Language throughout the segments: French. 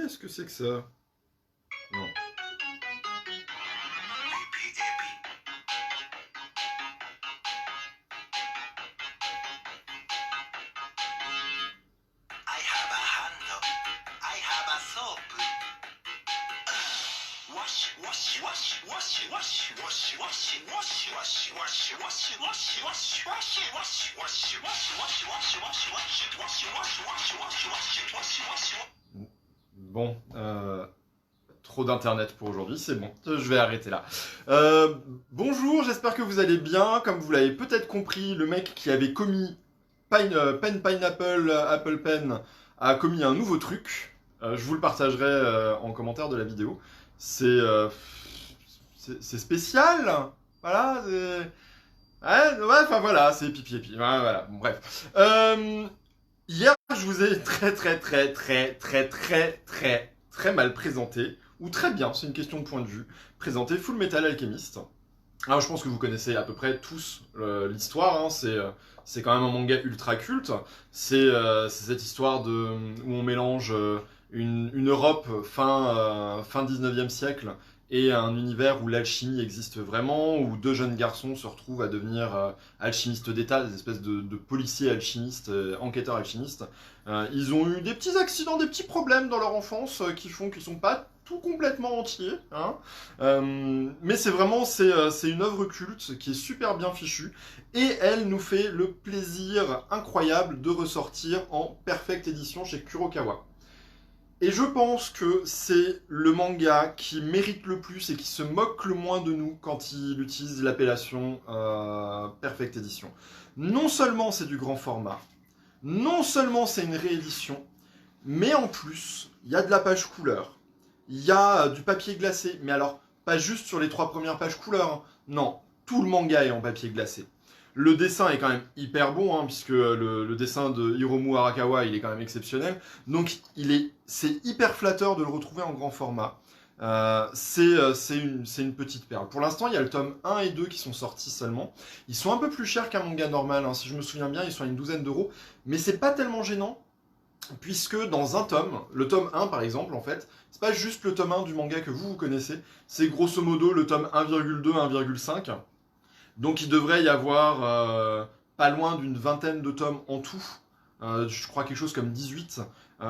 Qu'est-ce que c'est que ça? Non. Bon, trop d'internet pour aujourd'hui, c'est bon, je vais arrêter là. Bonjour, j'espère que vous allez bien. Comme vous l'avez peut-être compris, le mec qui avait commis Pineapple Apple Pen a commis un nouveau truc. Je vous le partagerai en commentaire de la vidéo. C'est spécial. Voilà. Ouais, enfin voilà, c'est pipi et pipi. Voilà, bon, bref. Hier, je vous ai très mal présenté, ou très bien, c'est une question de point de vue, présenté Full Metal Alchemist. Alors je pense que vous connaissez à peu près tous l'histoire, hein, c'est quand même un manga ultra culte. C'est cette histoire où on mélange une Europe fin 19e siècle et un univers où l'alchimie existe vraiment, où deux jeunes garçons se retrouvent à devenir alchimistes d'État, des espèces de policiers alchimistes, enquêteurs alchimistes. Ils ont eu des petits accidents, des petits problèmes dans leur enfance qui font qu'ils sont pas tout complètement entiers. Hein. Mais c'est une œuvre culte qui est super bien fichue et elle nous fait le plaisir incroyable de ressortir en perfecte édition chez Kurokawa. Et je pense que c'est le manga qui mérite le plus et qui se moque le moins de nous quand il utilise l'appellation Perfect Edition. Non seulement c'est du grand format, non seulement c'est une réédition, mais en plus, il y a de la page couleur, il y a du papier glacé, mais alors pas juste sur les 3 premières pages couleur, hein. Non, tout le manga est en papier glacé. Le dessin est quand même hyper bon, hein, puisque le dessin de Hiromu Arakawa, il est quand même exceptionnel. Donc, c'est hyper flatteur de le retrouver en grand format. C'est une petite perle. Pour l'instant, il y a le tome 1 et 2 qui sont sortis seulement. Ils sont un peu plus chers qu'un manga normal, hein. Si je me souviens bien, ils sont à une douzaine d'euros. Mais c'est pas tellement gênant, puisque dans un tome, le tome 1 par exemple, en fait, c'est pas juste le tome 1 du manga que vous connaissez, c'est grosso modo le tome 1,2, 1,5. Donc il devrait y avoir pas loin d'une vingtaine de tomes en tout, je crois quelque chose comme 18,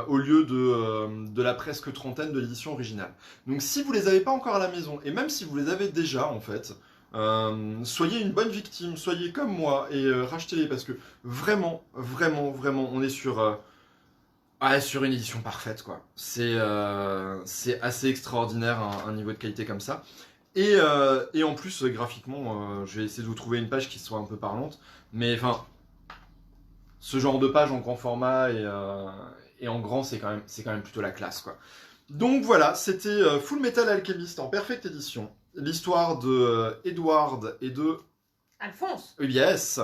au lieu de la presque trentaine de l'édition originale. Donc si vous les avez pas encore à la maison, et même si vous les avez déjà en fait, soyez une bonne victime, soyez comme moi et rachetez-les parce que vraiment, on est sur une édition parfaite quoi. C'est assez extraordinaire un niveau de qualité comme ça. Et en plus, graphiquement, je vais essayer de vous trouver une page qui soit un peu parlante. Mais enfin, ce genre de page en grand format et en grand, c'est quand même plutôt la classe, quoi. Donc voilà, c'était Full Metal Alchemist en perfecte édition. L'histoire de Edward et de Alphonse. Yes,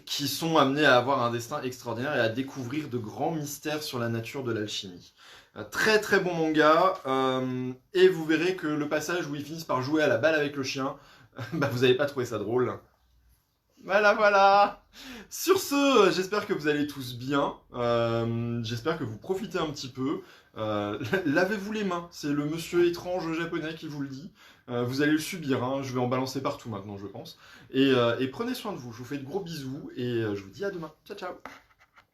qui sont amenés à avoir un destin extraordinaire et à découvrir de grands mystères sur la nature de l'alchimie. Très très bon manga, et vous verrez que le passage où ils finissent par jouer à la balle avec le chien, bah vous n'avez pas trouvé ça drôle. Voilà. Sur ce, j'espère que vous allez tous bien, j'espère que vous profitez un petit peu. Lavez-vous les mains, c'est le monsieur étrange japonais qui vous le dit. Vous allez le subir, hein, je vais en balancer partout maintenant je pense. Et prenez soin de vous, je vous fais de gros bisous et je vous dis à demain. Ciao ciao.